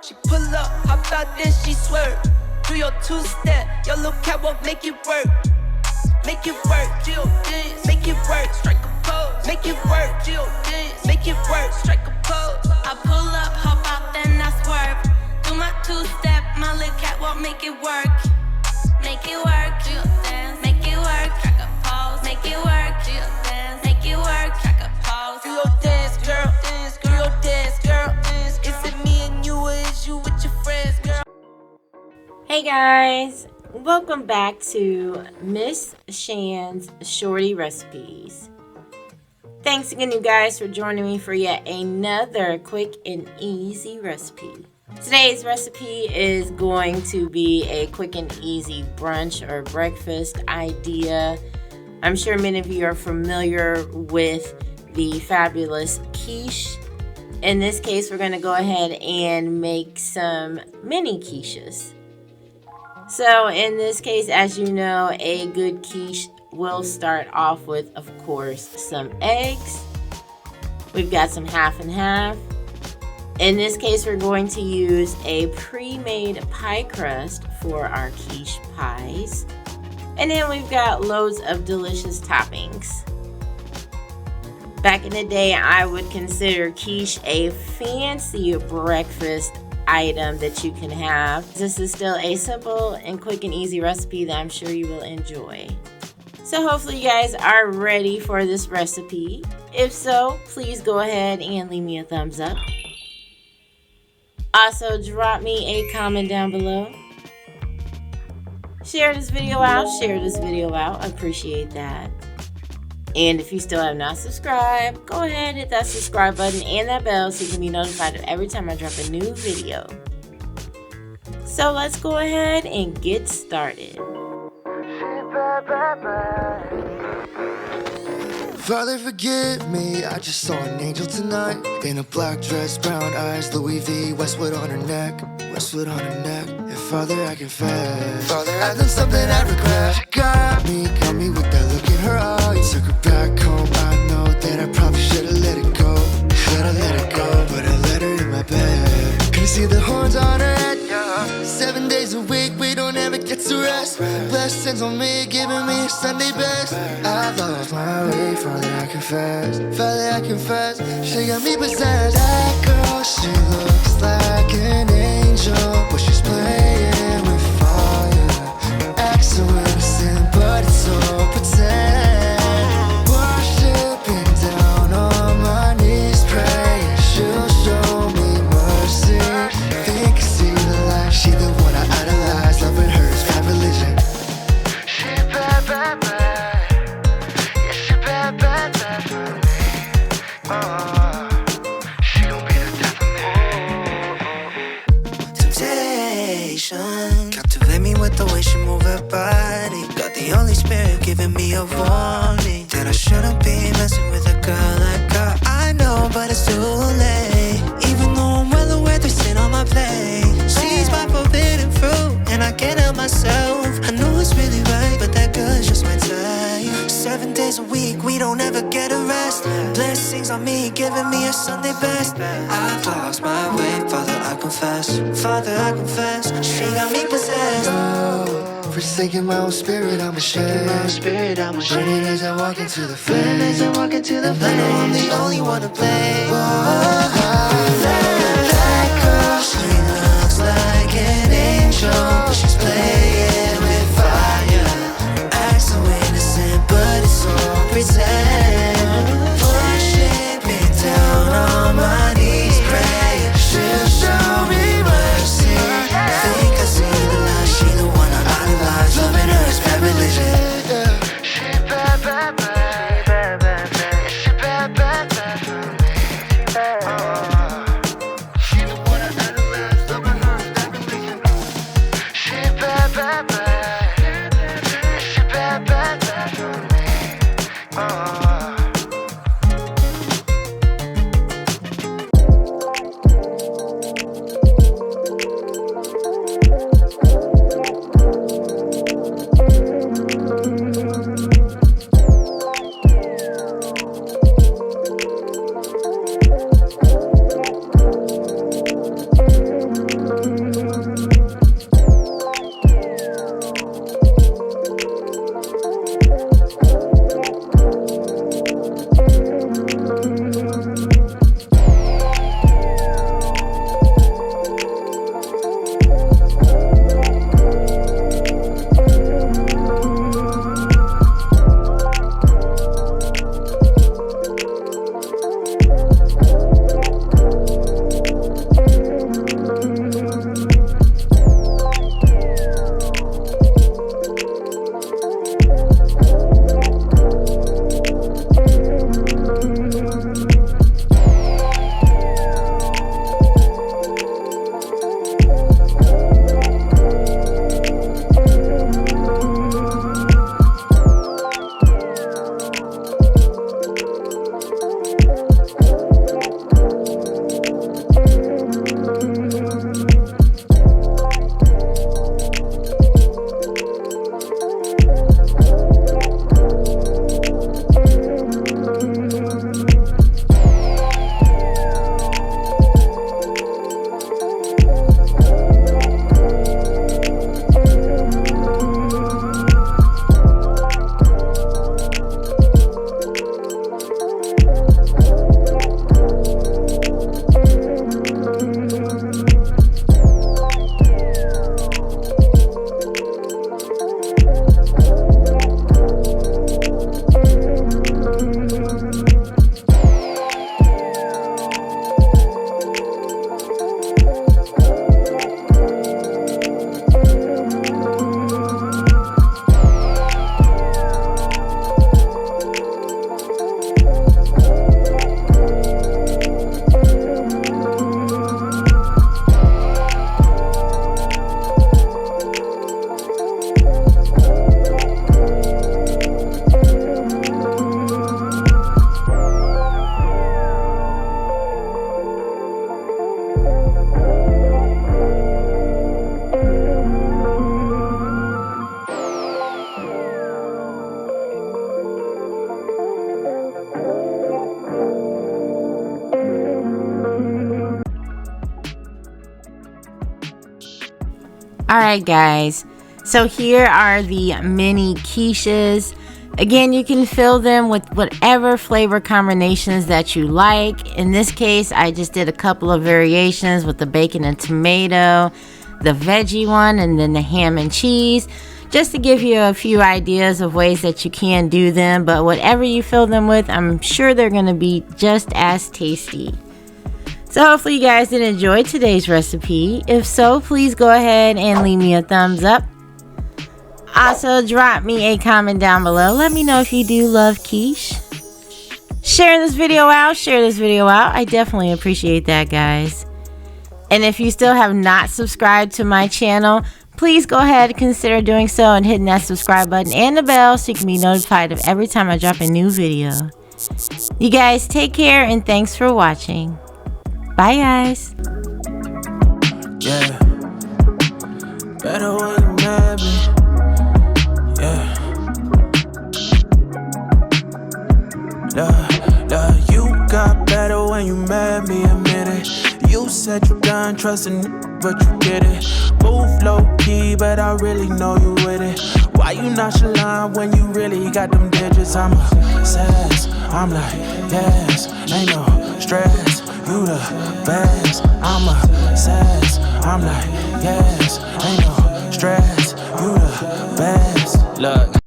She pull up, hop out, then she swerve. Do your two-step, your little catwalk, make it work. Make it work, Jill dance, make it work, strike a pose. Make it work, Jill dance, make it work, strike a pose. I pull up, hop out, then I swerve. Do my two-step, my little catwalk, make it work. Make it work, Jill dance, make it work, strike a pose. Make it work, Jill dance, make it work, strike a pose. Do your dance, girl, dance, do your dance, girl, dance. Is it me and you, or is you with your friends, girl? Hey guys, welcome back to Miss Shan's Shorty Recipes. Thanks again, you guys, for joining me for yet another quick and easy recipe. Today's recipe is going to be a quick and easy brunch or breakfast idea. I'm sure many of you are familiar with the fabulous quiche. In this case, we're going to go ahead and make some mini quiches. So in this case, as you know, a good quiche will start off with, of course, some eggs. We've got some half and half. In this case, we're going to use a pre-made pie crust for our quiche pies. And then we've got loads of delicious toppings. Back in the day, I would consider quiche a fancy breakfast item that you can have. This is still a simple and quick and easy recipe that I'm sure you will enjoy. So hopefully you guys are ready for this recipe. If so, please go ahead and leave me a thumbs up. Also, drop me a comment down below. Share this video out. I appreciate that. And if you still have not subscribed, go ahead and hit that subscribe button and that bell so you can be notified of every time I drop a new video. So let's go ahead and get started. Father, forgive me, I just saw an angel tonight. In a black dress, brown eyes, Louis V, Westwood on her neck. Westwood on her neck. And Father, I confess, Father, I've done something I regret. She got me with that look in her eyes. Took her back home, I know that I probably should've let it go. But I let her in my bed. Can you see the horns on her head? 7 days a week, we don't ever get to rest. Blessings on me, giving me a Sunday best. I lost my way, Father, I confess. She got me possessed. That girl, she looks like an angel, but she's playing with fire. Acts so innocent, but it's so pretend. Worshipping down on my knees, praying she'll show me mercy. Think I see the light, she the one I idolize. Loving her is my religion. She bad, bad, bad. Yeah, she bad, bad, bad for me. She gon' be the death of me. Temptation captivate me with the way she move her body. Got the Holy Spirit giving me a warning that I shouldn't be messing with a girl like her. I know, but it's too late. Even though I'm well aware there's sin on my plate. She's my forbidden fruit, and I can't help myself. I know it's really right, but that girl's just my type. 7 days a week, we don't ever get a rest. Blessings on me, giving me a Sunday best. I've lost my way, Father, I confess. She got me possessed. Oh, forsaking my own spirit, I'm ashamed. Burning as I walk into the flame. I know I'm the only one to blame. That girl, she looks like an angel, but she's playing with fire. Acts so innocent, but it's all pretend. Worshipping down on my knees, praying she'll show me mercy. Think I see the light, she the one I idolize. Loving her is bad religion. She bad, bad, bad. She bad, bad, bad for me. Alright guys, so here are the mini quiches. Again, you can fill them with whatever flavor combinations that you like. In this case, I just did a couple of variations with the bacon and tomato, the veggie one, and then the ham and cheese, just to give you a few ideas of ways that you can do them. But whatever you fill them with, I'm sure they're going to be just as tasty. So hopefully you guys did enjoy today's recipe. If so, please go ahead and leave me a thumbs up. Also, drop me a comment down below. Let me know if you do love quiche. Share this video out. I definitely appreciate that, guys. And if you still have not subscribed to my channel, please go ahead and consider doing so and hitting that subscribe button and the bell so you can be notified of every time I drop a new video. You guys take care and thanks for watching. Bye, guys. Yeah. Better when you mad me. Yeah. You got better when you mad me, admit it. You said you done trusting, but you did it. Move low key, but I really know you with it. Why you nonchalant when you really got them digits? I'm obsessed. I'm like, yes, ain't no stress. You the best. I'm obsessed. I'm like, yes, ain't no stress. You the best. Look.